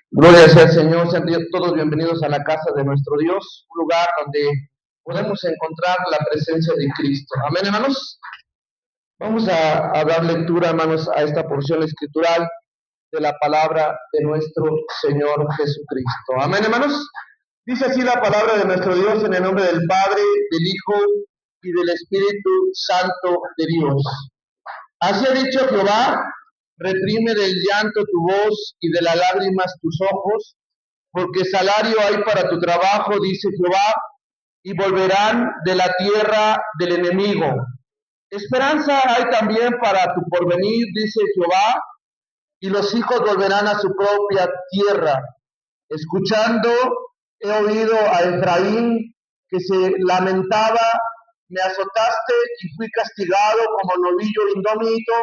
Gloria sea al Señor, sean todos bienvenidos a la casa de nuestro Dios, un lugar donde podemos encontrar la presencia de Cristo. Amén, hermanos. Vamos a dar lectura, hermanos, a esta porción escritural de la palabra de nuestro Señor Jesucristo. Amén, hermanos. Dice así la palabra de nuestro Dios en el nombre del Padre, del Hijo y del Espíritu Santo de Dios. Así ha dicho Jehová: reprime del llanto tu voz y de las lágrimas tus ojos, porque salario hay para tu trabajo, dice Jehová, y volverán de la tierra del enemigo. Esperanza hay también para tu porvenir, dice Jehová, y los hijos volverán a su propia tierra. Escuchando, he oído a Efraín que se lamentaba: me azotaste y fui castigado como novillo indómito.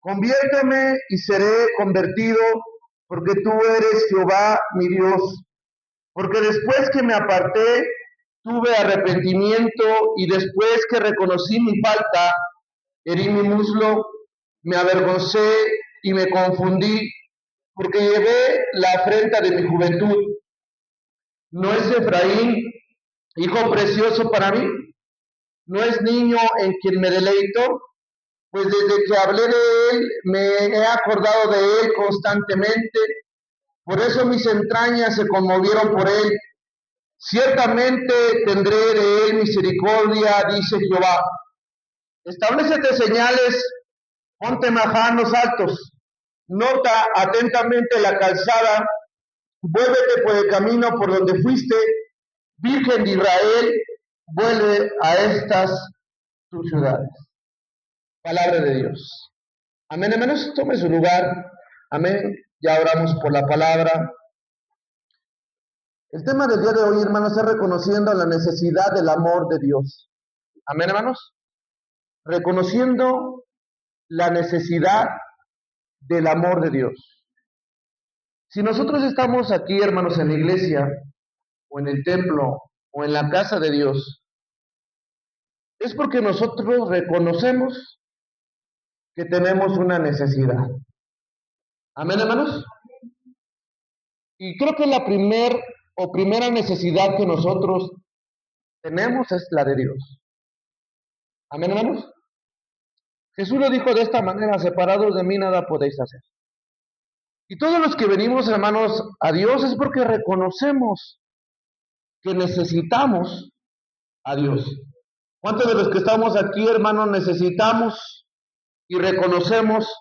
Conviérteme y seré convertido, porque tú eres Jehová mi Dios. Porque después que me aparté, tuve arrepentimiento, y después que reconocí mi falta, herí mi muslo, me avergoncé y me confundí, porque llevé la afrenta de mi juventud. ¿No es Efraín hijo precioso para mí? ¿No es niño en quien me deleito? Pues desde que hablé de él, me he acordado de él constantemente. Por eso mis entrañas se conmovieron por él. Ciertamente tendré de él misericordia, dice Jehová. Establécete señales, ponte majanos altos. Nota atentamente la calzada, vuélvete por el camino por donde fuiste. Virgen de Israel, vuelve a estas tus ciudades. Palabra de Dios. Amén, hermanos. Tome su lugar. Amén. Ya oramos por la palabra. El tema del día de hoy, hermanos, es reconociendo la necesidad del amor de Dios. Amén, hermanos. Reconociendo la necesidad del amor de Dios. Si nosotros estamos aquí, hermanos, en la iglesia, o en el templo, o en la casa de Dios, es porque nosotros reconocemos que tenemos una necesidad. Amén, hermanos. Y creo que la primera necesidad que nosotros tenemos es la de Dios. Amén, hermanos. Jesús lo dijo de esta manera: separados de mí nada podéis hacer. Y todos los que venimos, hermanos, a Dios es porque reconocemos que necesitamos a Dios. ¿Cuántos de los que estamos aquí, hermanos, necesitamos y reconocemos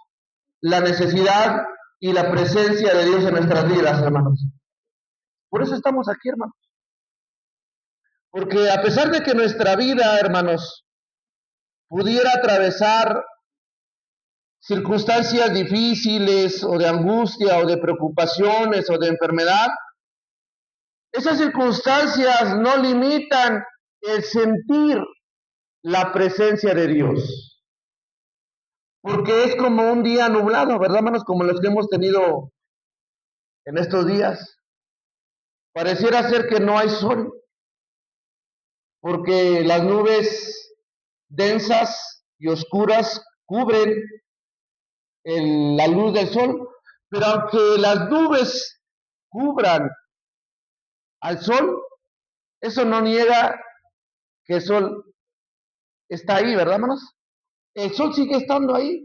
la necesidad y la presencia de Dios en nuestras vidas, hermanos? Por eso estamos aquí, hermanos. Porque a pesar de que nuestra vida, hermanos, pudiera atravesar circunstancias difíciles, o de angustia, o de preocupaciones, o de enfermedad, esas circunstancias no limitan el sentir la presencia de Dios. Porque es como un día nublado, ¿verdad, hermanos? Como los que hemos tenido en estos días. Pareciera ser que no hay sol, porque las nubes densas y oscuras cubren la luz del sol. Pero aunque las nubes cubran al sol, eso no niega que el sol está ahí, ¿verdad, hermanos? El sol sigue estando ahí.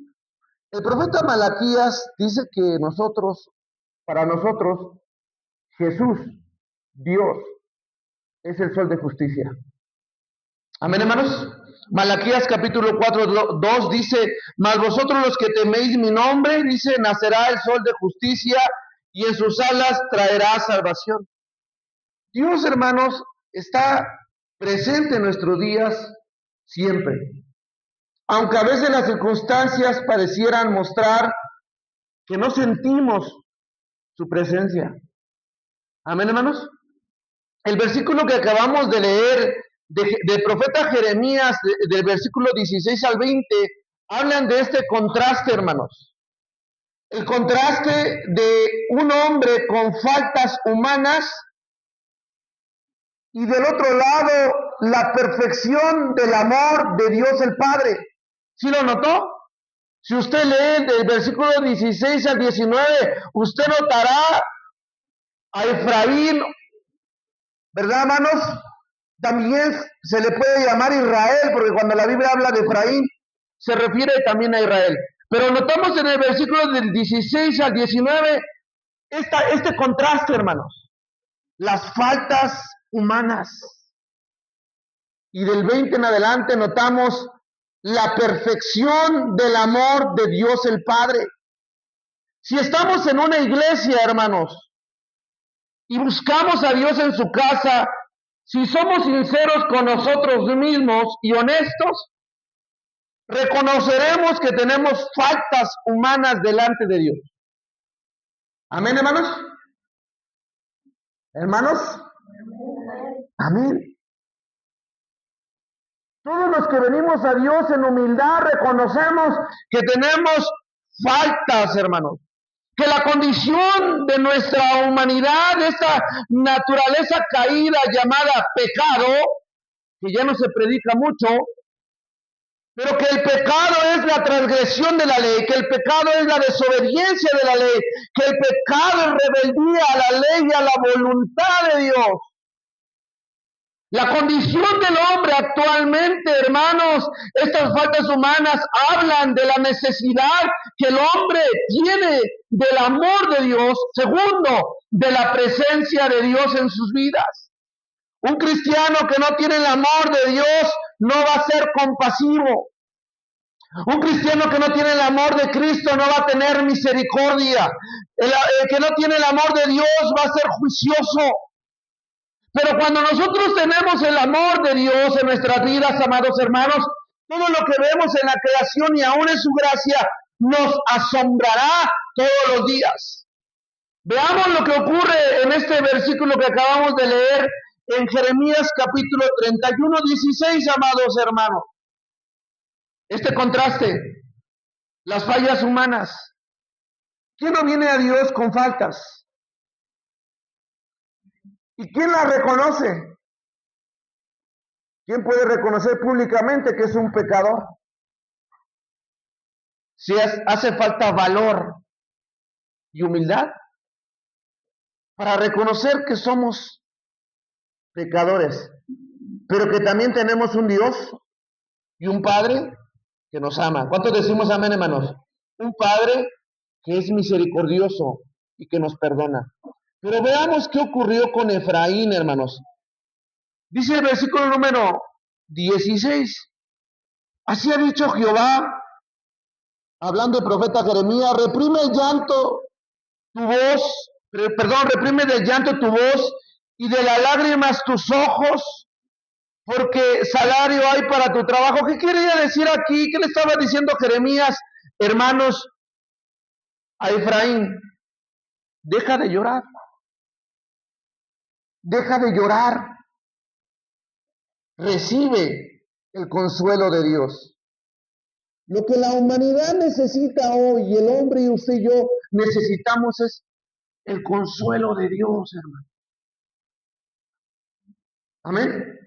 El profeta Malaquías dice que para nosotros, Jesús, Dios, es el sol de justicia. Amén, hermanos. Malaquías capítulo 4, 2 dice: mas vosotros los que teméis mi nombre, dice, nacerá el sol de justicia, y en sus alas traerá salvación. Dios, hermanos, está presente en nuestros días siempre. Aunque a veces las circunstancias parecieran mostrar que no sentimos su presencia. Amén, hermanos. El versículo que acabamos de leer del profeta Jeremías, del versículo 16 al 20, hablan de este contraste, hermanos. El contraste de un hombre con faltas humanas, y del otro lado, la perfección del amor de Dios el Padre. ¿Sí lo notó? Si usted lee del versículo 16 al 19, usted notará A Efraín, ¿verdad, hermanos? También se le puede llamar Israel, porque cuando la Biblia habla de Efraín, se refiere también a Israel. Pero notamos en el versículo del 16 al 19 este contraste, hermanos. Las faltas humanas. Y del 20 en adelante notamos la perfección del amor de Dios el Padre. Si estamos en una iglesia, hermanos, y buscamos a Dios en su casa, si somos sinceros con nosotros mismos y honestos, reconoceremos que tenemos faltas humanas delante de Dios. Amén, hermanos. Hermanos. Amén. Todos los que venimos a Dios en humildad reconocemos que tenemos faltas, hermanos. Que la condición de nuestra humanidad, esta naturaleza caída llamada pecado, que ya no se predica mucho, pero que el pecado es la transgresión de la ley, que el pecado es la desobediencia de la ley, que el pecado es rebeldía a la ley y a la voluntad de Dios. La condición del hombre actualmente, hermanos, estas faltas humanas hablan de la necesidad que el hombre tiene del amor de Dios, segundo, de la presencia de Dios en sus vidas. Un cristiano que no tiene el amor de Dios no va a ser compasivo. Un cristiano que no tiene el amor de Cristo no va a tener misericordia. El que no tiene el amor de Dios va a ser juicioso. Pero cuando nosotros tenemos el amor de Dios en nuestras vidas, amados hermanos, todo lo que vemos en la creación y aún en su gracia nos asombrará todos los días. Veamos lo que ocurre en este versículo que acabamos de leer en Jeremías capítulo 31, 16, amados hermanos. Este contraste, las fallas humanas. ¿Quién no viene a Dios con faltas? ¿Y quién las reconoce? ¿Quién puede reconocer públicamente que es un pecador? Si hace falta valor y humildad para reconocer que somos pecadores, pero que también tenemos un Dios y un Padre que nos ama. ¿Cuántos decimos amén, hermanos? Un Padre que es misericordioso y que nos perdona. Pero veamos qué ocurrió con Efraín, hermanos. Dice el versículo número 16. Así ha dicho Jehová, hablando el profeta Jeremías, reprime el llanto tu voz, reprime del llanto tu voz y de las lágrimas tus ojos, porque salario hay para tu trabajo. ¿Qué quería decir aquí? ¿Qué le estaba diciendo Jeremías, hermanos, a Efraín? Deja de llorar. Deja de llorar. Recibe el consuelo de Dios. Lo que la humanidad necesita hoy, el hombre y usted y yo necesitamos es el consuelo de Dios, hermano. Amén.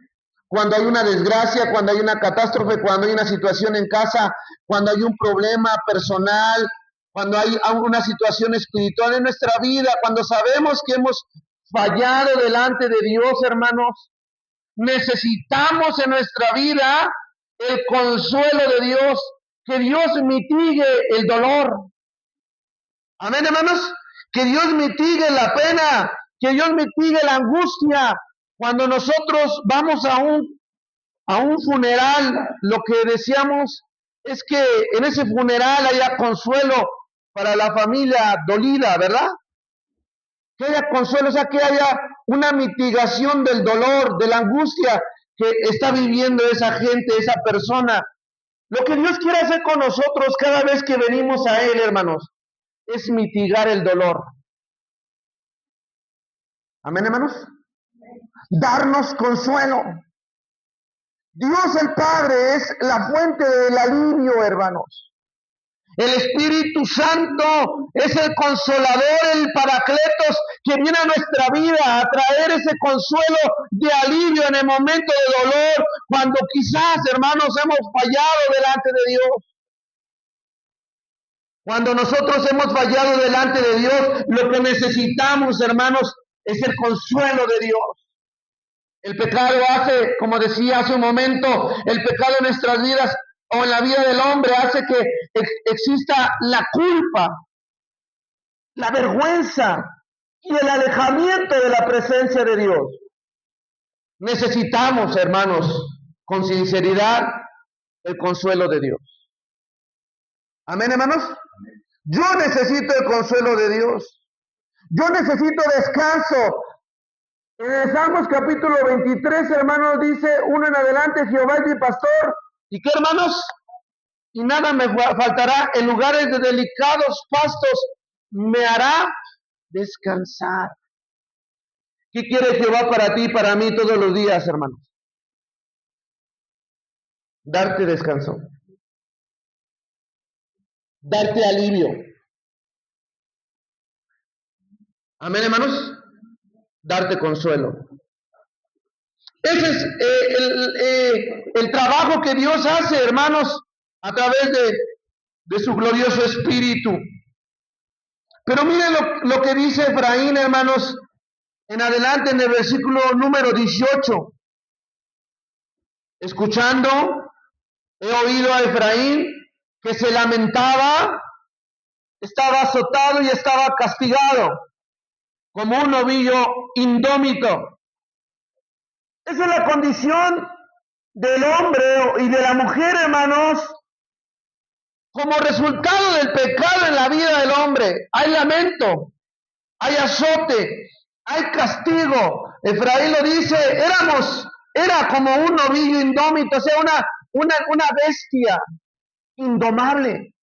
Cuando hay una desgracia, cuando hay una catástrofe, cuando hay una situación en casa, cuando hay un problema personal, cuando hay una situación espiritual en nuestra vida, cuando sabemos que hemos fallado delante de Dios, hermanos, necesitamos en nuestra vida el consuelo de Dios, que Dios mitigue el dolor. Amén, hermanos. Que Dios mitigue la pena, que Dios mitigue la angustia. Cuando nosotros vamos a un funeral, lo que deseamos es que en ese funeral haya consuelo para la familia dolida, ¿verdad? Que haya consuelo, o sea, que haya una mitigación del dolor, de la angustia que está viviendo esa gente, esa persona. Lo que Dios quiere hacer con nosotros cada vez que venimos a Él, hermanos, es mitigar el dolor. Amén, hermanos. Darnos consuelo. Dios el Padre es la fuente del alivio, hermanos. El Espíritu Santo es el consolador, el paracletos que viene a nuestra vida a traer ese consuelo de alivio en el momento de dolor, cuando quizás, hermanos, hemos fallado delante de Dios. Cuando nosotros hemos fallado delante de Dios, lo que necesitamos, hermanos, es el consuelo de Dios. El pecado hace, como decía hace un momento, el pecado en nuestras vidas o en la vida del hombre hace que exista la culpa, la vergüenza y el alejamiento de la presencia de Dios. Necesitamos, hermanos, con sinceridad, el consuelo de Dios. Amén, hermanos. Yo necesito el consuelo de Dios. Yo necesito descanso. En el Salmos capítulo 23, hermanos, dice uno en adelante: Jehová es mi pastor. ¿Y qué, hermanos? Y nada me faltará. En lugares de delicados pastos me hará descansar. ¿Qué quiere Jehová para ti y para mí todos los días, hermanos? Darte descanso. Darte alivio. Amén, hermanos. Darte consuelo. Ese es el trabajo que Dios hace, hermanos, a través de su glorioso Espíritu. Pero miren lo que dice Efraín, hermanos, en adelante en el versículo número 18. Escuchando, he oído a Efraín que se lamentaba, estaba azotado y estaba castigado, como un novillo indómito. Esa es la condición del hombre y de la mujer, hermanos. Como resultado del pecado en la vida del hombre, hay lamento, hay azote, hay castigo. Efraín lo dice, era como un novillo indómito, o sea, una bestia indomable.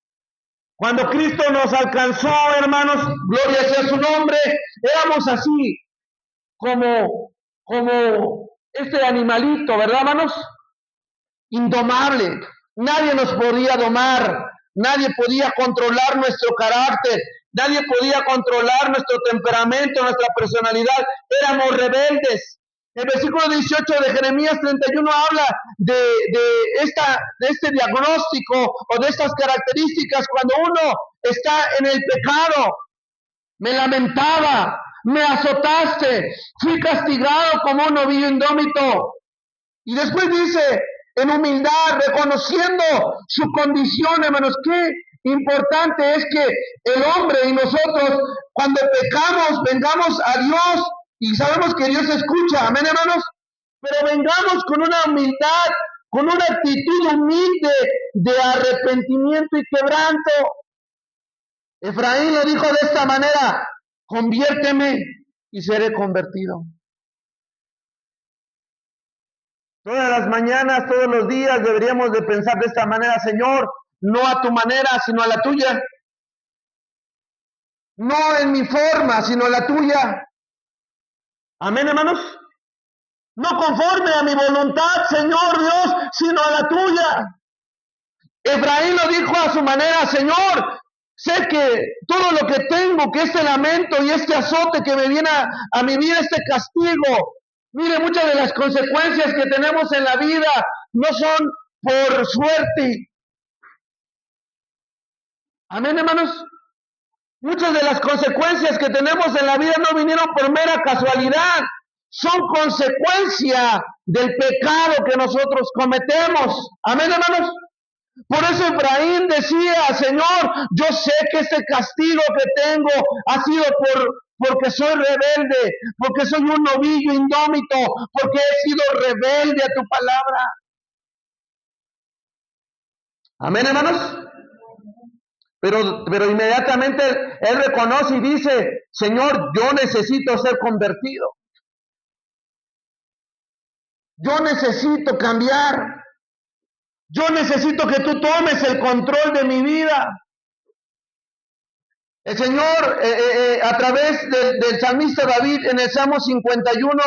Cuando Cristo nos alcanzó, hermanos, gloria sea su nombre, éramos así, como este animalito, ¿verdad, hermanos? Indomable. Nadie nos podía domar, nadie podía controlar nuestro carácter, nadie podía controlar nuestro temperamento, nuestra personalidad. Éramos rebeldes. El versículo 18 de Jeremías 31 habla de este diagnóstico o de estas características cuando uno está en el pecado. Me lamentaba, me azotaste, fui castigado como un novillo indómito. Y después dice, en humildad, reconociendo su condición, hermanos. Qué importante es que el hombre y nosotros, cuando pecamos, vengamos a Dios y sabemos que Dios escucha, amén, hermanos, pero vengamos con una humildad, con una actitud humilde de arrepentimiento y quebranto. Efraín lo dijo de esta manera: conviérteme y seré convertido. Todas las mañanas, todos los días deberíamos de pensar de esta manera: Señor, no a tu manera, sino a la tuya. No en mi forma, sino a la tuya. Amén, hermanos. No conforme a mi voluntad, Señor Dios, sino a la tuya. Efraín lo dijo a su manera: Señor, sé que todo lo que tengo, que este lamento y este azote que me viene a mi vida, este castigo, mire, muchas de las consecuencias que tenemos en la vida no son por suerte. Amén, hermanos. Muchas de las consecuencias que tenemos en la vida no vinieron por mera casualidad. Son consecuencia del pecado que nosotros cometemos. Amén, hermanos. Por eso Efraín decía: Señor, yo sé que este castigo que tengo ha sido porque soy rebelde, porque soy un novillo indómito, porque he sido rebelde a tu palabra. Amén, hermanos. Pero inmediatamente él reconoce y dice: Señor, yo necesito ser convertido. Yo necesito cambiar. Yo necesito que tú tomes el control de mi vida. El Señor, a través del salmista David, en el Salmo 51,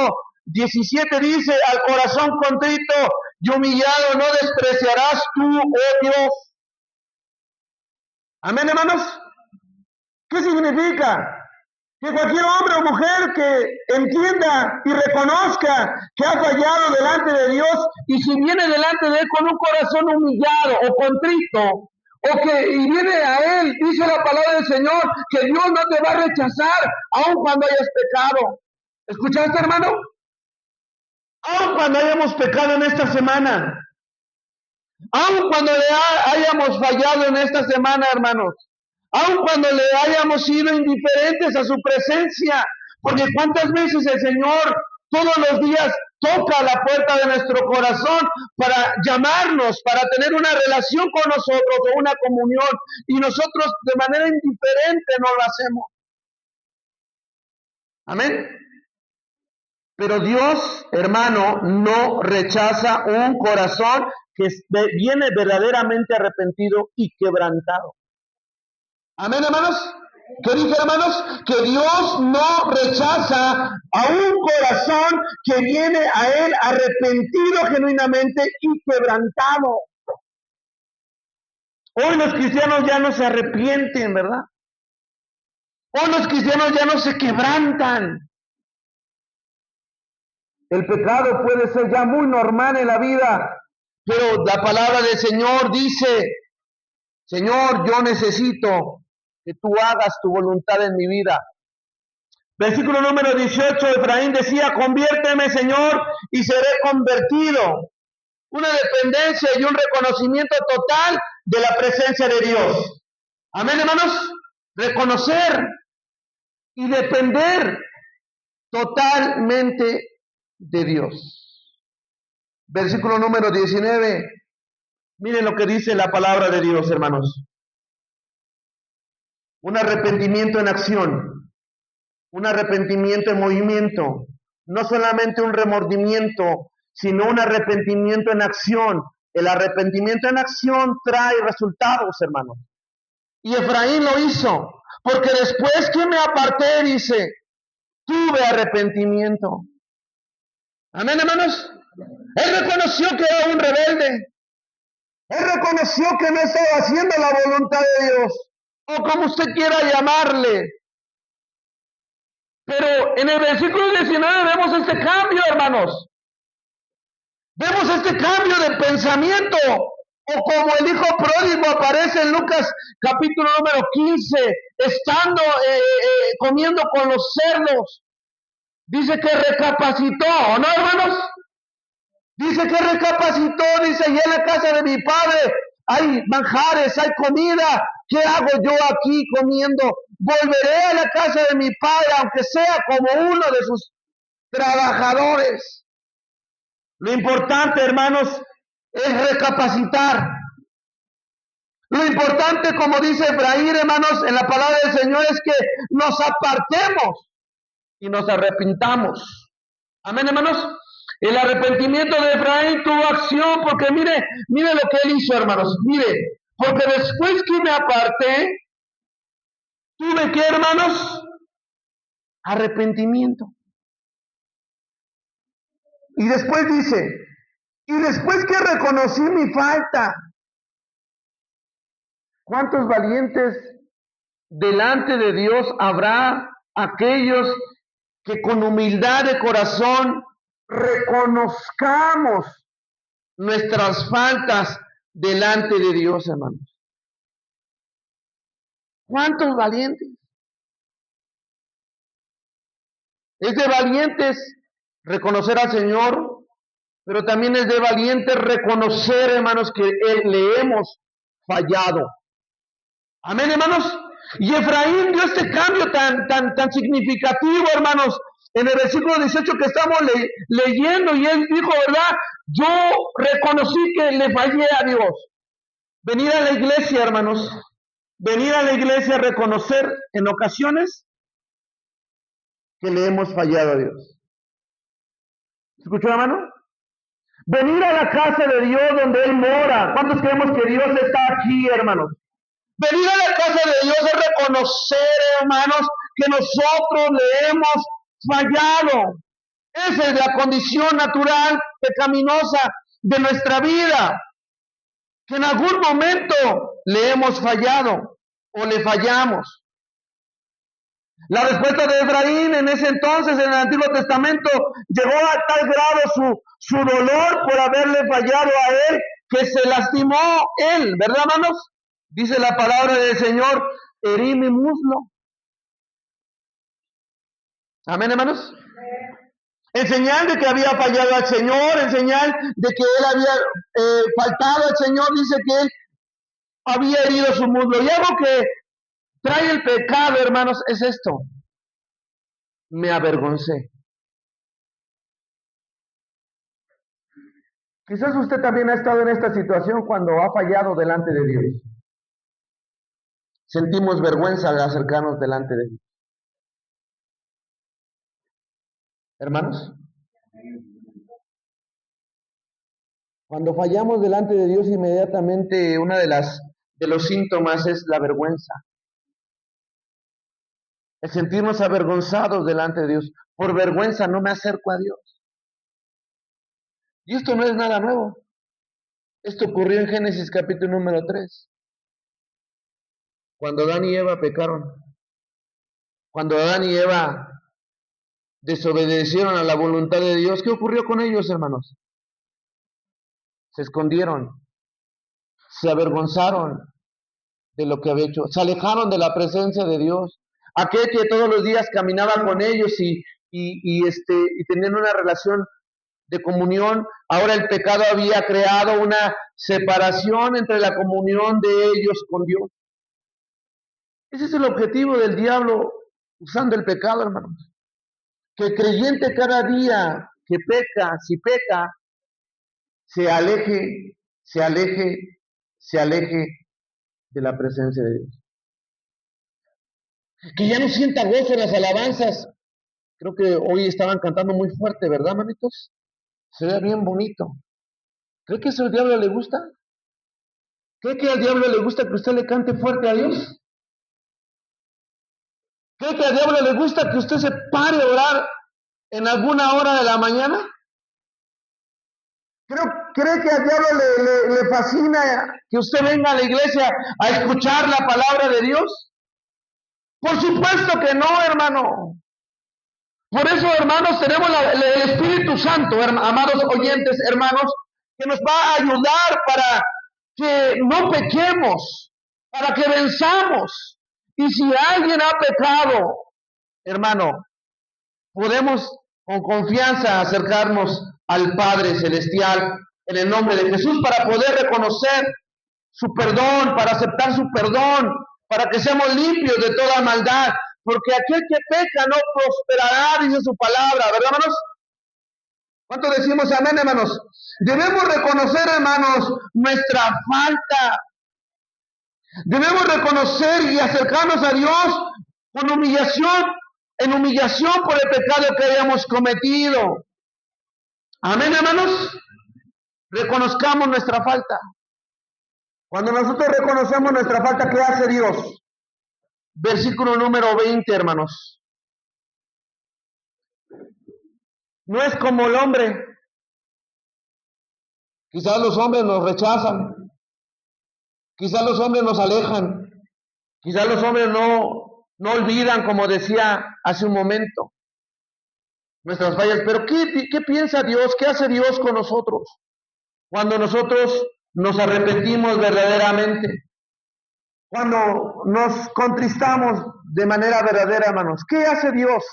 17 dice: al corazón contrito y humillado no despreciarás tú, oh Dios. Amén, hermanos. ¿Qué significa? Que cualquier hombre o mujer que entienda y reconozca que ha fallado delante de Dios, y si viene delante de Él con un corazón humillado o contrito, y viene a Él, dice la palabra del Señor, que Dios no te va a rechazar aun cuando hayas pecado. ¿Escuchaste, hermano? Aun cuando hayamos pecado en esta semana, aun cuando hayamos fallado en esta semana, hermanos, aun cuando le hayamos sido indiferentes a su presencia, porque cuántas veces el Señor todos los días toca la puerta de nuestro corazón para llamarnos, para tener una relación con nosotros o una comunión, y nosotros de manera indiferente no lo hacemos. Amén. Pero Dios, hermano, no rechaza un corazón que viene verdaderamente arrepentido y quebrantado. Amén, hermanos. ¿Qué dije, hermanos? Que Dios no rechaza a un corazón que viene a Él arrepentido genuinamente y quebrantado. Hoy los cristianos ya no se arrepienten, ¿verdad? Hoy los cristianos ya no se quebrantan. El pecado puede ser ya muy normal en la vida, pero la palabra del Señor dice, Señor, yo necesito que tú hagas tu voluntad en mi vida. Versículo número 18, Efraín decía, conviérteme, Señor, y seré convertido. Una dependencia y un reconocimiento total de la presencia de Dios. Amén, hermanos. Reconocer y depender totalmente de Dios. Versículo número 19. Miren lo que dice la palabra de Dios, hermanos. Un arrepentimiento en acción, un arrepentimiento en movimiento, no solamente un remordimiento, sino un arrepentimiento en acción. El arrepentimiento en acción trae resultados, hermanos. Y Efraín lo hizo, porque después que me aparté, dice, tuve arrepentimiento. Amén, hermanos. Él reconoció que era un rebelde. Él reconoció que no estaba haciendo la voluntad de Dios, o como usted quiera llamarle. Pero en el versículo 19 vemos este cambio, hermanos. Vemos este cambio de pensamiento, o como el hijo pródigo aparece en Lucas capítulo número 15, estando comiendo con los cerdos. Dice que recapacitó, ¿no, hermanos? Dice que recapacitó, dice, y en la casa de mi padre hay manjares, hay comida. ¿Qué hago yo aquí comiendo? Volveré a la casa de mi padre, aunque sea como uno de sus trabajadores. Lo importante, hermanos, es recapacitar. Lo importante, como dice Efraín, hermanos, en la palabra del Señor, es que nos apartemos y nos arrepintamos. Amén, hermanos. El arrepentimiento de Efraín tuvo acción, porque mire lo que él hizo, hermanos. Mire, porque después que me aparté, tuve que, hermanos, arrepentimiento. Y después dice, y después que reconocí mi falta, ¿cuántos valientes delante de Dios habrá aquellos que con humildad de corazón reconozcamos nuestras faltas delante de Dios, hermanos? ¿Cuántos valientes? Es de valientes reconocer al Señor, pero también es de valientes reconocer, hermanos, que le hemos fallado. Amén, hermanos. Y Efraín dio este cambio tan significativo, hermanos, en el versículo 18 que estamos leyendo, y él dijo, ¿verdad? Yo reconocí que le fallé a Dios. Venir a la iglesia, hermanos, venir a la iglesia a reconocer en ocasiones que le hemos fallado a Dios. ¿Escuchó, hermano? Venir a la casa de Dios donde Él mora. ¿Cuántos creemos que Dios está aquí, hermanos? Venir a la casa de Dios es reconocer, hermanos, que nosotros le hemos fallado. Esa es la condición natural, pecaminosa de nuestra vida. Que en algún momento le hemos fallado o le fallamos. La respuesta de Efraín en ese entonces, en el Antiguo Testamento, llegó a tal grado su dolor por haberle fallado a él, que se lastimó él, ¿verdad, hermanos? Dice la palabra del Señor, herí mi muslo. Amén, hermanos. En señal de que había fallado al Señor, en señal de que él había faltado al Señor, dice que él había herido su muslo. Y algo que trae el pecado, hermanos, es esto. Me avergoncé. Quizás usted también ha estado en esta situación cuando ha fallado delante de Dios. Sentimos vergüenza al acercarnos delante de Dios. Hermanos, cuando fallamos delante de Dios, inmediatamente una de los síntomas es la vergüenza. El sentirnos avergonzados delante de Dios. Por vergüenza no me acerco a Dios. Y esto no es nada nuevo. Esto ocurrió en Génesis capítulo número 3. Cuando Adán y Eva pecaron. Cuando Adán y Eva desobedecieron a la voluntad de Dios, ¿qué ocurrió con ellos, hermanos? Se escondieron. Se avergonzaron de lo que había hecho. Se alejaron de la presencia de Dios. Aquel que todos los días caminaba con ellos y tenían una relación de comunión, ahora el pecado había creado una separación entre la comunión de ellos con Dios. Ese es el objetivo del diablo usando el pecado, hermanos. Que el creyente cada día que peca, si peca, se aleje de la presencia de Dios. Que ya no sienta gozo en las alabanzas. Creo que hoy estaban cantando muy fuerte, ¿verdad, manitos? Se ve bien bonito. ¿Cree que eso al diablo le gusta? ¿Cree que al diablo le gusta que usted le cante fuerte a Dios? ¿Cree que al diablo le gusta que usted se pare a orar en alguna hora de la mañana? ¿Cree que al diablo le fascina que usted venga a la iglesia a escuchar la palabra de Dios? Por supuesto que no, hermano. Por eso, hermanos, tenemos el Espíritu Santo, amados oyentes, hermanos, que nos va a ayudar para que no pequemos, para que venzamos. Y si alguien ha pecado, hermano, podemos con confianza acercarnos al Padre Celestial en el nombre de Jesús para poder reconocer su perdón, para aceptar su perdón, para que seamos limpios de toda maldad, porque aquel que peca no prosperará, dice su palabra, ¿verdad, hermanos? ¿Cuánto decimos amén, hermanos? Debemos reconocer, hermanos, nuestra falta. Debemos reconocer y acercarnos a Dios con humillación, en humillación por el pecado que hayamos cometido. Amén, hermanos. Reconozcamos nuestra falta. Cuando nosotros reconocemos nuestra falta, ¿qué hace Dios? Versículo número 20, hermanos. No es como el hombre. Quizás los hombres nos rechazan. Quizás los hombres nos alejan. Quizás los hombres no olvidan, como decía hace un momento, nuestras fallas. Pero ¿qué piensa Dios? ¿Qué hace Dios con nosotros? Cuando nosotros nos arrepentimos verdaderamente. Cuando nos contristamos de manera verdadera, hermanos. ¿Qué hace Dios?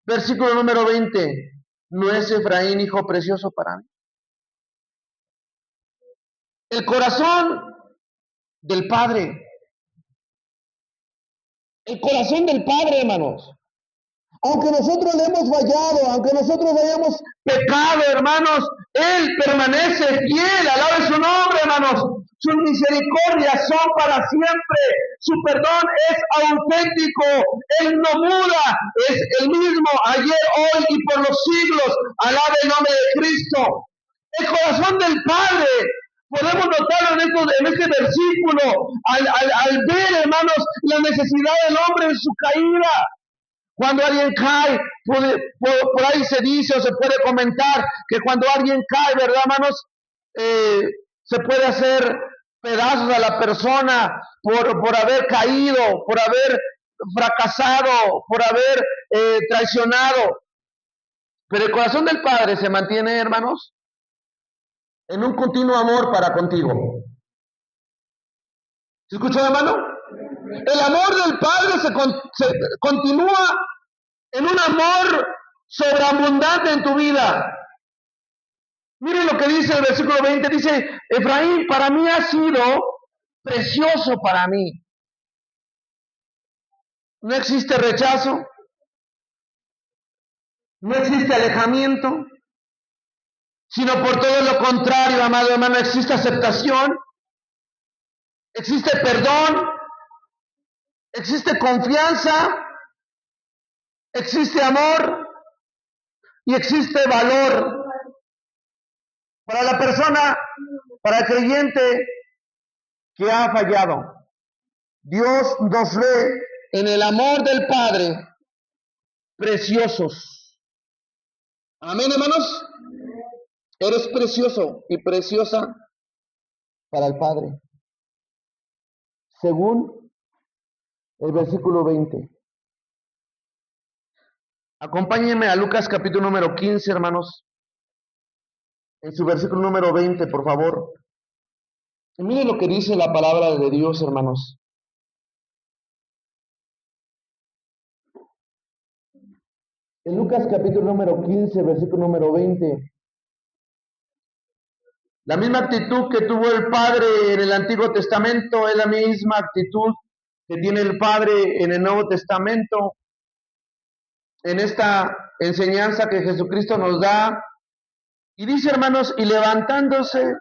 Versículo número 20. ¿No es Efraín hijo precioso para mí? El corazón del Padre. El corazón del Padre, hermanos. Aunque nosotros le hemos fallado, aunque nosotros hayamos pecado, hermanos, Él permanece fiel. Alabe su nombre, hermanos. Sus misericordias son para siempre. Su perdón es auténtico. Él no muda. Es el mismo ayer, hoy y por los siglos. Alabe el nombre de Cristo. El corazón del Padre. Podemos notarlo en este versículo. Al ver, hermanos, la necesidad del hombre en su caída. Cuando alguien cae, por ahí se dice o se puede comentar que cuando alguien cae, ¿verdad, hermanos? Se puede hacer pedazos a la persona por haber caído, por haber fracasado, por haber traicionado. Pero el corazón del Padre se mantiene, hermanos, en un continuo amor para contigo. ¿Se escuchó, hermano? El amor del Padre se continúa en una amor sobreabundante en tu vida. Miren lo que dice el versículo 20, dice, Efraín para mí ha sido precioso para mí. No existe rechazo, no existe alejamiento, sino por todo lo contrario, amado hermano, existe aceptación, existe perdón, existe confianza, existe amor y existe valor. Para la persona, para el creyente que ha fallado, Dios nos ve en el amor del Padre preciosos. Amén, hermanos. Eres precioso y preciosa para el Padre, según el versículo 20. Acompáñenme a Lucas capítulo número 15, hermanos, en su versículo número 20, por favor. Y miren lo que dice la palabra de Dios, hermanos. En Lucas capítulo número 15, versículo número 20. La misma actitud que tuvo el Padre en el Antiguo Testamento es la misma actitud que tiene el Padre en el Nuevo Testamento. En esta enseñanza que Jesucristo nos da. Y dice, hermanos, y levantándose,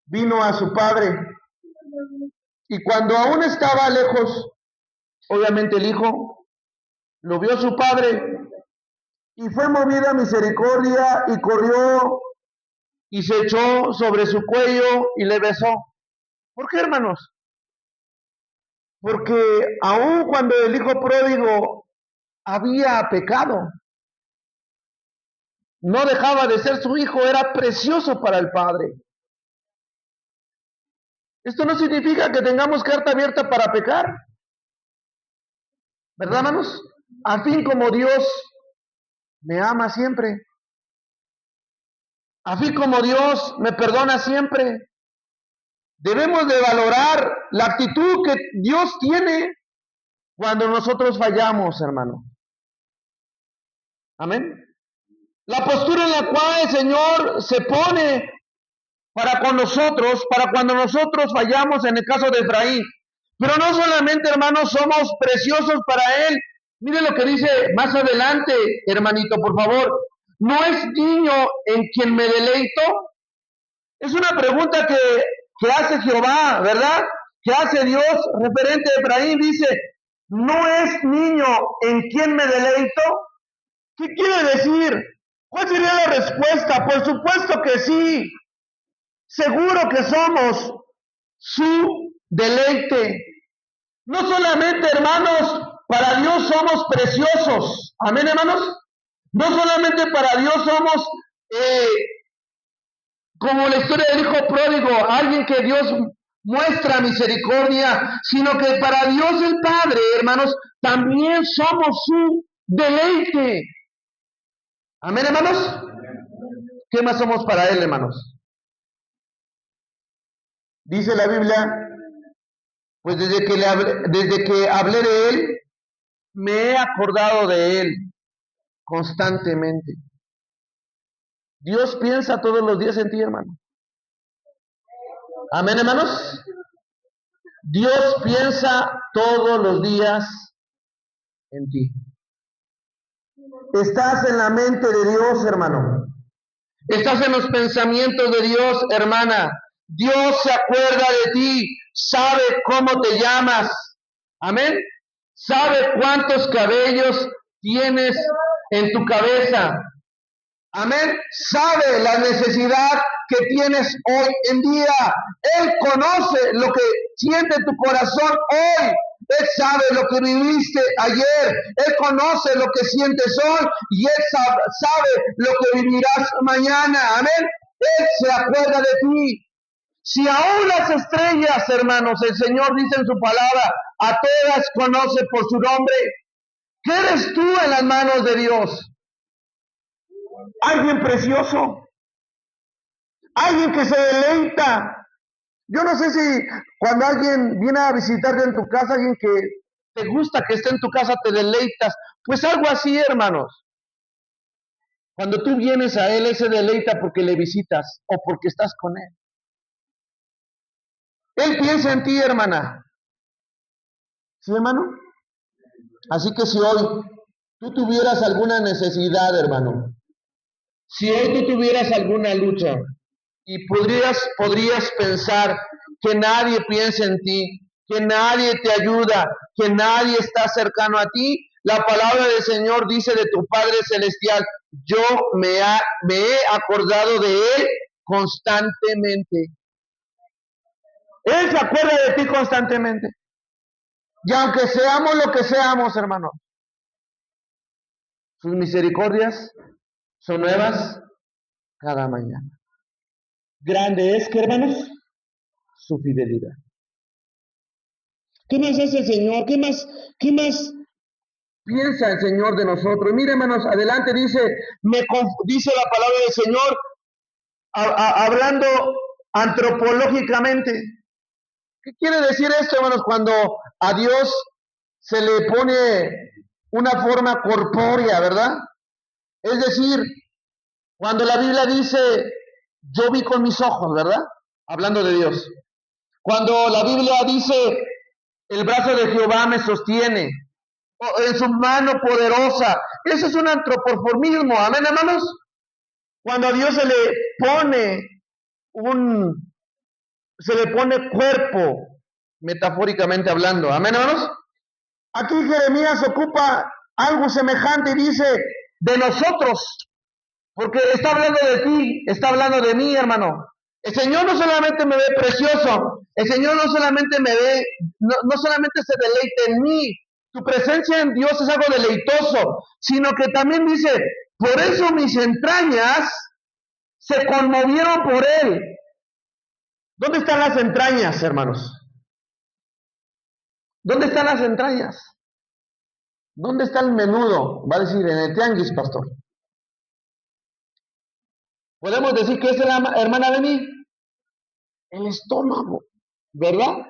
vino a su Padre. Y cuando aún estaba lejos, obviamente el Hijo, lo vio su Padre, y fue movida a misericordia, y corrió, y se echó sobre su cuello, y le besó. ¿Por qué, hermanos? Porque aún cuando el Hijo pródigo había pecado, no dejaba de ser su hijo, era precioso para el Padre. Esto no significa que tengamos carta abierta para pecar, ¿verdad, hermanos? A fin como Dios me ama siempre, a fin como Dios me perdona siempre, debemos de valorar la actitud que Dios tiene cuando nosotros fallamos, hermano. Amén. La postura en la cual el Señor se pone para con nosotros, para cuando nosotros fallamos en el caso de Efraín. Pero no solamente, hermanos, somos preciosos para Él. Mire lo que dice más adelante, hermanito, por favor. ¿No es niño en quien me deleito? Es una pregunta que hace Jehová, ¿verdad? Que hace Dios referente a Efraín. Dice, ¿no es niño en quien me deleito? ¿Qué quiere decir? ¿Cuál sería la respuesta? Por supuesto que sí. Seguro que somos su deleite. No solamente, hermanos, para Dios somos preciosos. Amén, hermanos. No solamente para Dios somos como la historia del hijo pródigo, alguien que Dios muestra misericordia, sino que para Dios el Padre, hermanos, también somos su deleite. Amén, hermanos. ¿Qué más somos para Él, hermanos? Dice la Biblia, pues desde que hablé de Él, me he acordado de Él constantemente. Dios piensa todos los días en ti, hermano. Amén, hermanos. Dios piensa todos los días en ti. Estás en la mente de Dios, hermano. Estás en los pensamientos de Dios, hermana. Dios se acuerda de ti, sabe cómo te llamas. Amén. Sabe cuántos cabellos tienes en tu cabeza. Amén. Sabe la necesidad que tienes hoy en día. Él conoce lo que siente tu corazón hoy. Él sabe lo que viviste ayer. Él conoce lo que sientes hoy. Y Él sabe lo que vivirás mañana. Amén. Él se acuerda de ti. Si aún las estrellas, hermanos, el Señor dice en su palabra, a todas conoce por su nombre. ¿Qué eres tú en las manos de Dios? Alguien precioso, alguien que se deleita. Yo no sé si cuando alguien viene a visitarte en tu casa, alguien que te gusta que esté en tu casa, te deleitas. Pues algo así, hermanos. Cuando tú vienes a Él, Él se deleita porque le visitas o porque estás con Él. Él piensa en ti, hermana. ¿Sí, hermano? Así que si hoy tú tuvieras alguna necesidad, hermano, si hoy tú tuvieras alguna lucha y podrías pensar que nadie piensa en ti, que nadie te ayuda, que nadie está cercano a ti, la palabra del Señor dice de tu Padre Celestial, yo me he acordado de Él constantemente. Él se acuerda de ti constantemente. Y aunque seamos lo que seamos, hermanos, sus misericordias son nuevas cada mañana. Grande es, que hermanos, su fidelidad. ¿Qué más hace el Señor? ¿Qué más piensa el Señor de nosotros? Mire, hermanos, adelante dice la palabra del Señor, hablando antropológicamente. ¿Qué quiere decir esto, hermanos? Cuando a Dios se le pone una forma corpórea, ¿verdad? Es decir, cuando la Biblia dice, yo vi con mis ojos, ¿verdad? Hablando de Dios. Cuando la Biblia dice, el brazo de Jehová me sostiene, en su mano poderosa, eso es un antropomorfismo, amén, hermanos. Cuando a Dios se le pone cuerpo, metafóricamente hablando, amén, hermanos. Aquí Jeremías ocupa algo semejante y dice, de nosotros, porque está hablando de ti, está hablando de mí, hermano. El Señor no solamente me ve precioso, el Señor no solamente me ve, no solamente se deleita en mí, tu presencia en Dios es algo deleitoso, sino que también dice, por eso mis entrañas se conmovieron por Él. ¿Dónde están las entrañas, hermanos? ¿Dónde están las entrañas? ¿Dónde está el menudo? Va a decir, en el tianguis, pastor. Podemos decir que es la hermana de mí. El estómago, ¿verdad?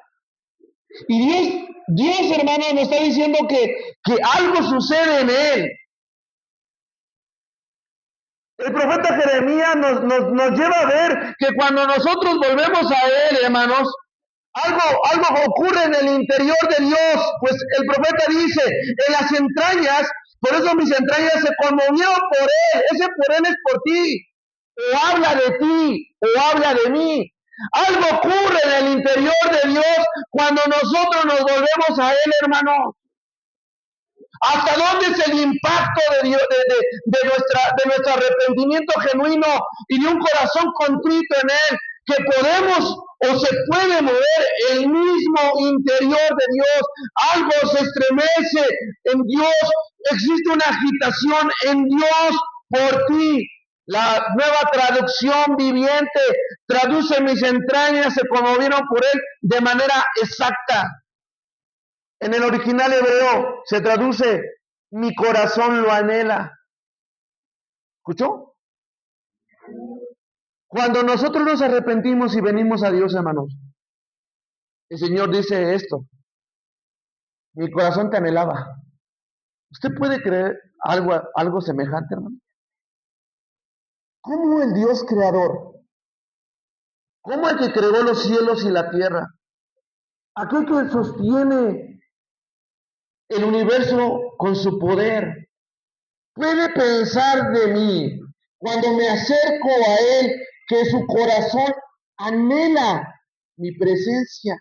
Y Dios, hermano, nos está diciendo que algo sucede en él. El profeta Jeremías nos lleva a ver que cuando nosotros volvemos a él, hermanos, algo ocurre en el interior de Dios. Pues el profeta dice, en las entrañas, por eso mis entrañas se conmovieron por él. Ese por él es por ti. O habla de ti, o habla de mí. Algo ocurre en el interior de Dios cuando nosotros nos volvemos a Él, hermano. ¿Hasta dónde es el impacto de Dios, de nuestro arrepentimiento genuino y de un corazón contrito en Él? Que podemos o se puede mover el mismo interior de Dios. Algo se estremece en Dios. Existe una agitación en Dios por ti. La nueva traducción viviente traduce mis entrañas, se conmovieron por él de manera exacta. En el original hebreo se traduce, mi corazón lo anhela. ¿Escuchó? Cuando nosotros nos arrepentimos y venimos a Dios, hermanos, el Señor dice esto, mi corazón te anhelaba. ¿Usted puede creer algo semejante, hermano? ¿Cómo el Dios creador? ¿Cómo el que creó los cielos y la tierra? Aquel que sostiene el universo con su poder. Puede pensar de mí cuando me acerco a Él que su corazón anhela mi presencia.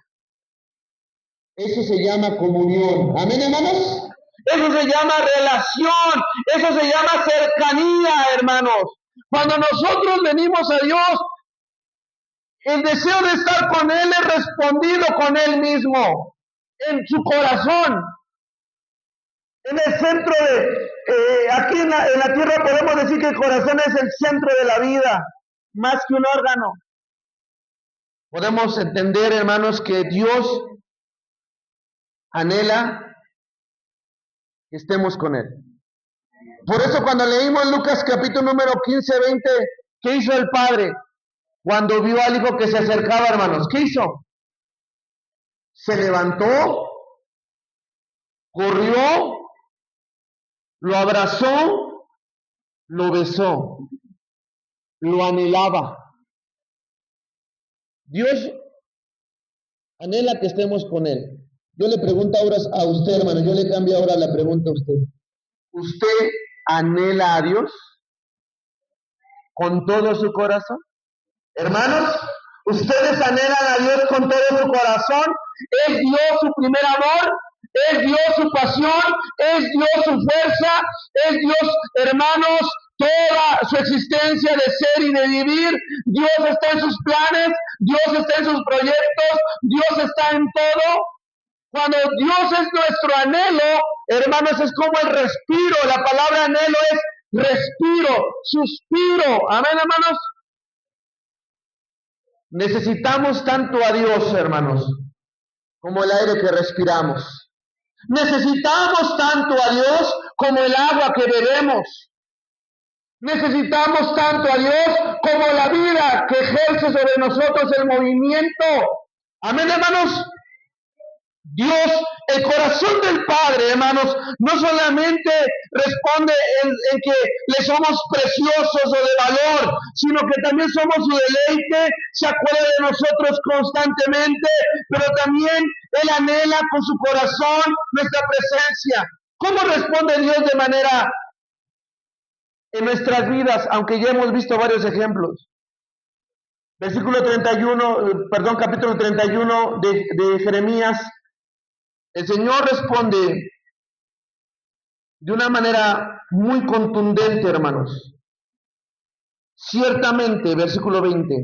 Eso se llama comunión. ¿Amén, hermanos? Eso se llama relación. Eso se llama cercanía, hermanos. Cuando nosotros venimos a Dios, el deseo de estar con Él es respondido con Él mismo, en su corazón. En el centro aquí en la tierra podemos decir que el corazón es el centro de la vida, más que un órgano. Podemos entender, hermanos, que Dios anhela que estemos con Él. Por eso cuando leímos Lucas capítulo número 15, 20, ¿qué hizo el Padre? Cuando vio al Hijo que se acercaba, hermanos, ¿qué hizo? Se levantó corrió, lo abrazó, lo besó, lo anhelaba. Dios anhela que estemos con Él. Yo le pregunto ahora a usted, hermano, yo le cambio ahora la pregunta a usted. ¿Usted anhela a Dios con todo su corazón? Hermanos, ustedes anhelan a Dios con todo su corazón. Es Dios su primer amor, es Dios su pasión, es Dios su fuerza, es Dios, hermanos, toda su existencia de ser y de vivir. Dios está en sus planes, Dios está en sus proyectos, Dios está en todo. Cuando Dios es nuestro anhelo, hermanos, es como el respiro. La palabra anhelo es respiro, suspiro. Amén, hermanos. Necesitamos tanto a Dios, hermanos, como el aire que respiramos. Necesitamos tanto a Dios como el agua que bebemos. Necesitamos tanto a Dios como la vida que ejerce sobre nosotros el movimiento. Amén, hermanos. Dios, el corazón del Padre, hermanos, no solamente responde en que le somos preciosos o de valor, sino que también somos su deleite, se acuerda de nosotros constantemente, pero también Él anhela con su corazón nuestra presencia. ¿Cómo responde Dios de manera en nuestras vidas? Aunque ya hemos visto varios ejemplos. Capítulo 31 de Jeremías. El Señor responde de una manera muy contundente, hermanos. Ciertamente, versículo 20,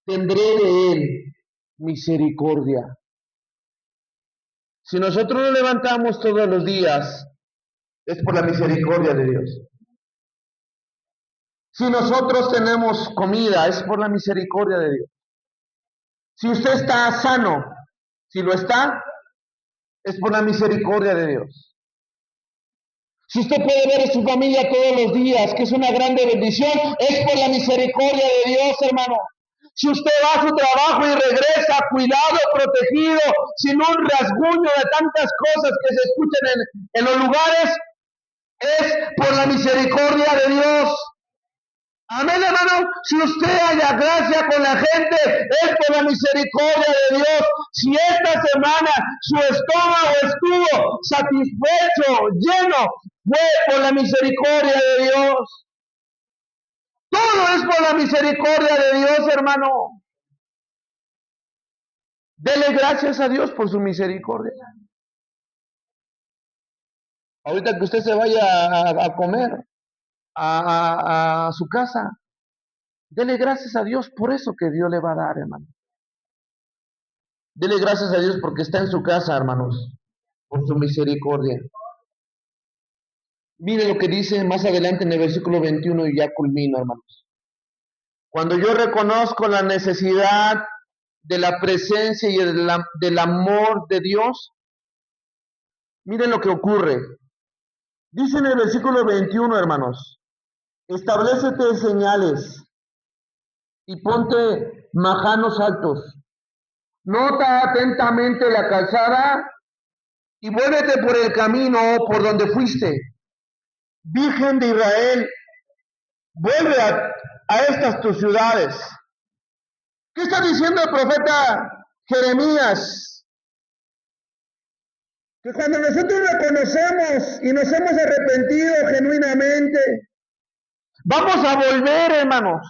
tendré de él misericordia. Si nosotros nos levantamos todos los días, es por la misericordia de Dios. Si nosotros tenemos comida, es por la misericordia de Dios. Si usted está sano, si lo está, es por la misericordia de Dios. Si usted puede ver a su familia todos los días, que es una grande bendición, es por la misericordia de Dios, hermano. Si usted va a su trabajo y regresa cuidado, protegido, sin un rasguño de tantas cosas que se escuchan en los lugares, es por la misericordia de Dios. Amén, hermano. Si usted haya gracia con la gente, es por la misericordia de Dios. Si esta semana su estómago estuvo satisfecho, lleno, fue por la misericordia de Dios. Todo es por la misericordia de Dios, hermano. Dele gracias a Dios por su misericordia. Ahorita que usted se vaya a comer a su casa, dele gracias a Dios por eso que Dios le va a dar, hermano. Dele gracias a Dios porque está en su casa, hermanos, por su misericordia. Mire lo que dice más adelante en el versículo 21 y ya culmino, hermanos. Cuando yo reconozco la necesidad de la presencia y del amor de Dios, miren lo que ocurre. Dice en el versículo 21, hermanos, establécete señales y ponte majanos altos. Nota atentamente la calzada y vuélvete por el camino por donde fuiste. Virgen de Israel, vuelve a estas tus ciudades. ¿Qué está diciendo el profeta Jeremías? Que cuando nosotros reconocemos y nos hemos arrepentido genuinamente, vamos a volver, hermanos.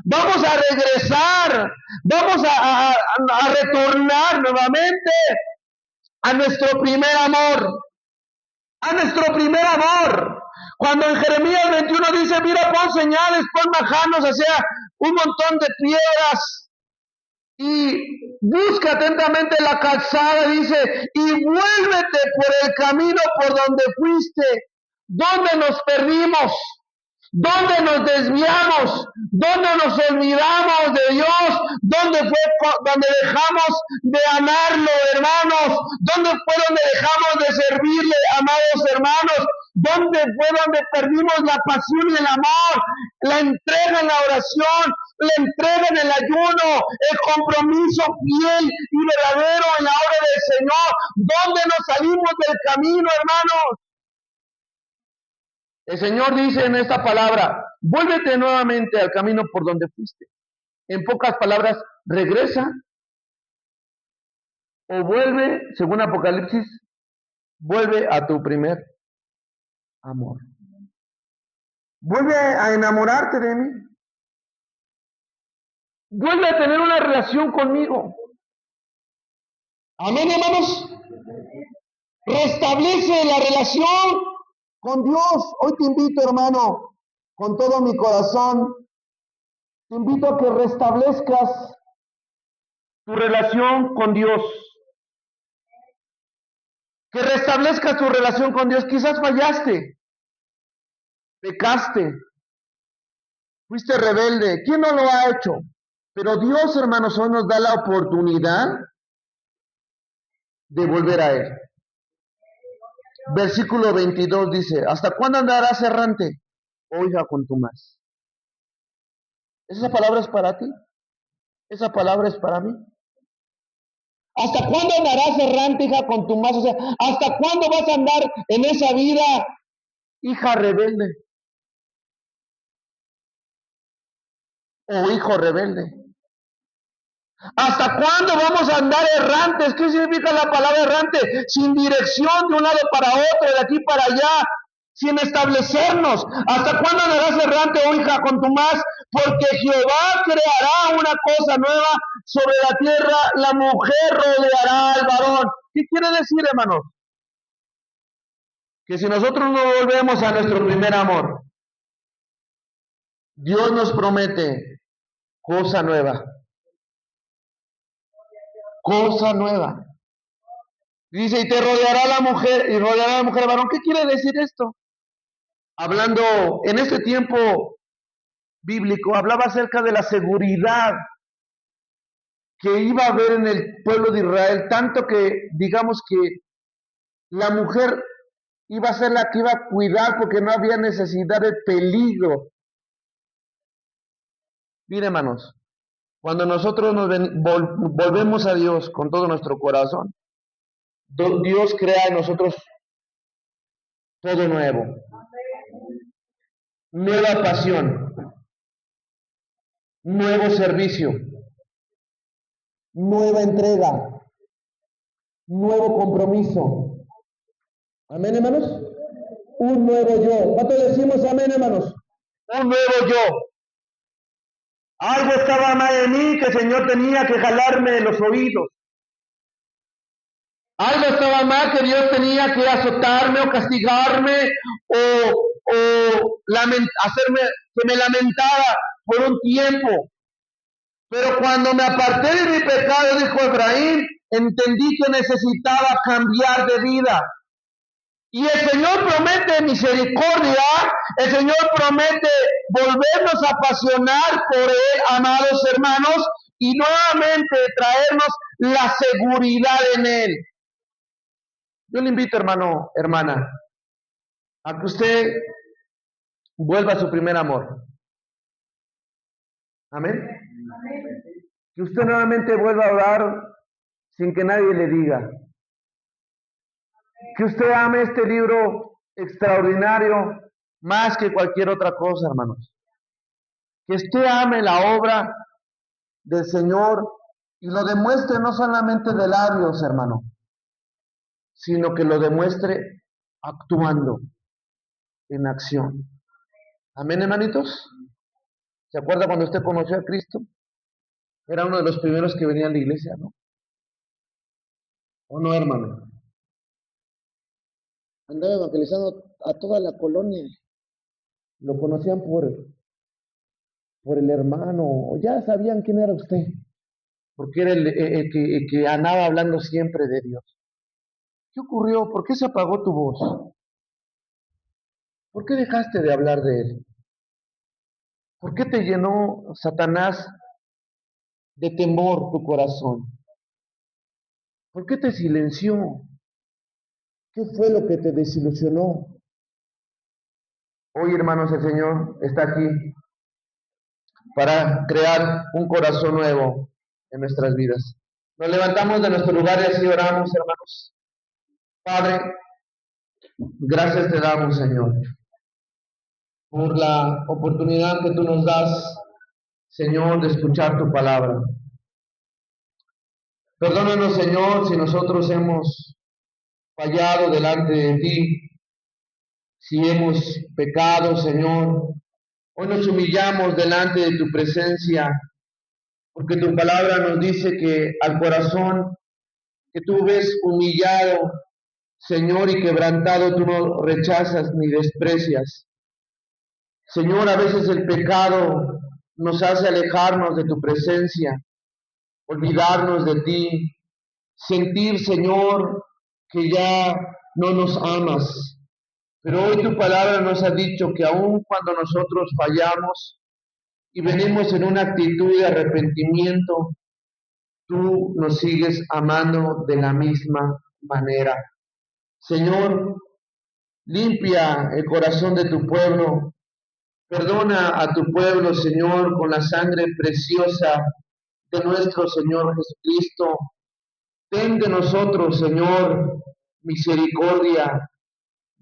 Vamos a regresar, vamos a retornar nuevamente a nuestro primer amor, a nuestro primer amor. Cuando en Jeremías 21 dice, mira, pon señales, pon majanos, o sea, un montón de piedras, y busca atentamente la calzada, dice, y vuélvete por el camino por donde fuiste, donde nos perdimos, donde nos desviamos, donde nos olvidamos de Dios, donde dejamos de amarlo, hermanos, donde fue donde dejamos de servirle, amados hermanos, donde fue donde perdimos la pasión y el amor, la entrega en la oración, la entrega en el ayuno, el compromiso fiel y verdadero en la obra del Señor. ¿Dónde nos salimos del camino, hermanos? El Señor dice en esta palabra, vuélvete nuevamente al camino por donde fuiste. En pocas palabras, regresa o vuelve, según Apocalipsis, vuelve a tu primer amor. Vuelve a enamorarte de mí. Vuelve a tener una relación conmigo. Amén, hermanos. Restablece la relación con Dios. Hoy te invito, hermano, con todo mi corazón, te invito a que restablezcas tu relación con Dios. Que restablezcas tu relación con Dios. Quizás fallaste, pecaste, fuiste rebelde. ¿Quién no lo ha hecho? Pero Dios, hermanos, hoy nos da la oportunidad de volver a Él. Versículo 22 dice, ¿hasta cuándo andarás errante? Oiga con tu más. ¿Esa palabra es para ti? ¿Esa palabra es para mí? ¿Hasta cuándo andarás errante, hija, con tu más? O sea, ¿hasta cuándo vas a andar en esa vida, hija rebelde? O hijo rebelde. ¿Hasta cuándo vamos a andar errantes? ¿Qué significa la palabra errante? Sin dirección de un lado para otro, de aquí para allá, sin establecernos. ¿Hasta cuándo andarás errante, oh hija, con tu más? Porque Jehová creará una cosa nueva sobre la tierra, la mujer rodeará al varón. ¿Qué quiere decir, hermanos? Que si nosotros no volvemos a nuestro primer amor, Dios nos promete cosa nueva. Cosa nueva. Dice, y te rodeará la mujer, y rodeará la mujer al varón. ¿Qué quiere decir esto? Hablando en este tiempo bíblico, hablaba acerca de la seguridad que iba a haber en el pueblo de Israel, tanto que digamos que la mujer iba a ser la que iba a cuidar porque no había necesidad de peligro. Mire, hermanos, cuando nosotros volvemos a Dios con todo nuestro corazón, Dios crea en nosotros todo nuevo. Nueva pasión, nuevo servicio, nueva entrega, nuevo compromiso. Amén, hermanos. Un nuevo yo. ¿Cuánto decimos amén, hermanos? Un nuevo yo. Algo estaba mal en mí que el Señor tenía que jalarme de los oídos. Algo estaba mal que Dios tenía que azotarme o castigarme o hacerme que me lamentara por un tiempo. Pero cuando me aparté de mi pecado, dijo Efraín, entendí que necesitaba cambiar de vida. Y el Señor promete misericordia, el Señor promete volvernos a apasionar por Él, amados hermanos, y nuevamente traernos la seguridad en Él. Yo le invito, hermano, hermana, a que usted vuelva a su primer amor. Amén. Que usted nuevamente vuelva a orar sin que nadie le diga. Que usted ame este libro extraordinario más que cualquier otra cosa, hermanos. Que usted ame la obra del Señor y lo demuestre no solamente de labios, hermano, sino que lo demuestre actuando en acción. Amén, hermanitos. ¿Se acuerda cuando usted conoció a Cristo? Era uno de los primeros que venía a la iglesia, ¿no? ¿O no, hermano? Andaba evangelizando a toda la colonia. Lo conocían por el hermano, o ya sabían quién era usted, porque era el que andaba hablando siempre de Dios. ¿Qué ocurrió? ¿Por qué se apagó tu voz? ¿Por qué dejaste de hablar de Él? ¿Por qué te llenó Satanás de temor tu corazón? ¿Por qué te silenció? ¿Qué fue lo que te desilusionó? Hoy, hermanos, el Señor está aquí para crear un corazón nuevo en nuestras vidas. Nos levantamos de nuestro lugar y así oramos, hermanos. Padre, gracias te damos, Señor, por la oportunidad que tú nos das, Señor, de escuchar tu palabra. Perdónanos, Señor, si nosotros hemos fallado delante de ti, si hemos pecado, Señor. Hoy nos humillamos delante de tu presencia, porque tu palabra nos dice que al corazón que tú ves humillado, Señor, y quebrantado, tú no rechazas ni desprecias. Señor, a veces el pecado nos hace alejarnos de tu presencia, olvidarnos de ti, sentir, Señor, que ya no nos amas. Pero hoy tu palabra nos ha dicho que aun cuando nosotros fallamos y venimos en una actitud de arrepentimiento, tú nos sigues amando de la misma manera. Señor, limpia el corazón de tu pueblo. Perdona a tu pueblo, Señor, con la sangre preciosa de nuestro Señor Jesucristo. Ten de nosotros, Señor, misericordia.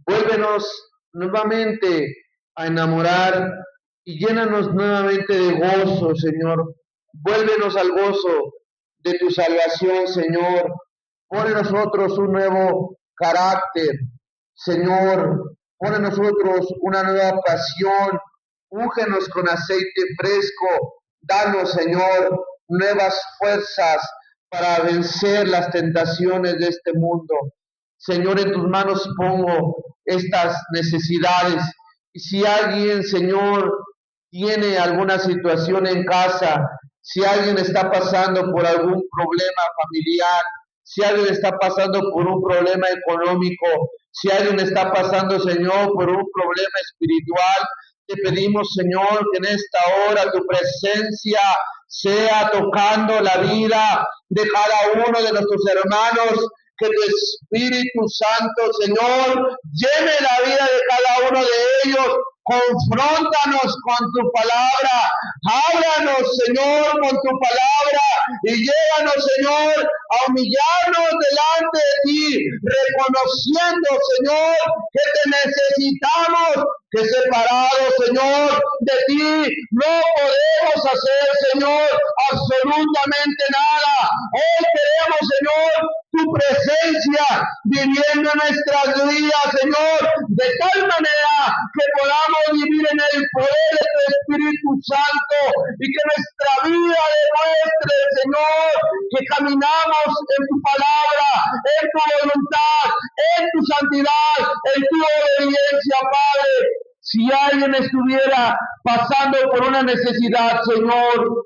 Vuélvenos nuevamente a enamorar y llénanos nuevamente de gozo, Señor. Vuélvenos al gozo de tu salvación, Señor. Pon en nosotros un nuevo carácter, Señor. Pon en nosotros una nueva pasión. Úngenos con aceite fresco. Danos, Señor, nuevas fuerzas para vencer las tentaciones de este mundo. Señor, en tus manos pongo estas necesidades. Y si alguien, Señor, tiene alguna situación en casa, si alguien está pasando por algún problema familiar, si alguien está pasando por un problema económico, si alguien está pasando, Señor, por un problema espiritual, te pedimos, Señor, que en esta hora tu presencia sea tocando la vida de cada uno de nuestros hermanos, que tu Espíritu Santo, Señor, llene la vida de cada uno de ellos. Confróntanos con tu palabra, háblanos, Señor, con tu palabra y llévanos, Señor, a humillarnos delante de ti, reconociendo, Señor, que te necesitamos, que separados, Señor, de ti no podemos hacer, Señor, absolutamente nada. Hoy queremos, Señor, tu presencia viviendo en nuestras vidas, Señor, de tal manera que podamos vivir en el poder de tu Espíritu Santo y que nuestra vida demuestre, Señor, que caminamos en tu palabra, en tu voluntad, en tu santidad, en tu obediencia, Padre. Si alguien estuviera pasando por una necesidad, Señor,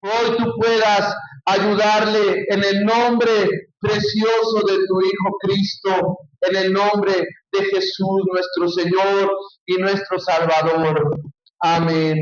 hoy tú puedas ayudarle en el nombre precioso de tu Hijo Cristo, en el nombre de Jesús, nuestro Señor y nuestro Salvador. Amén.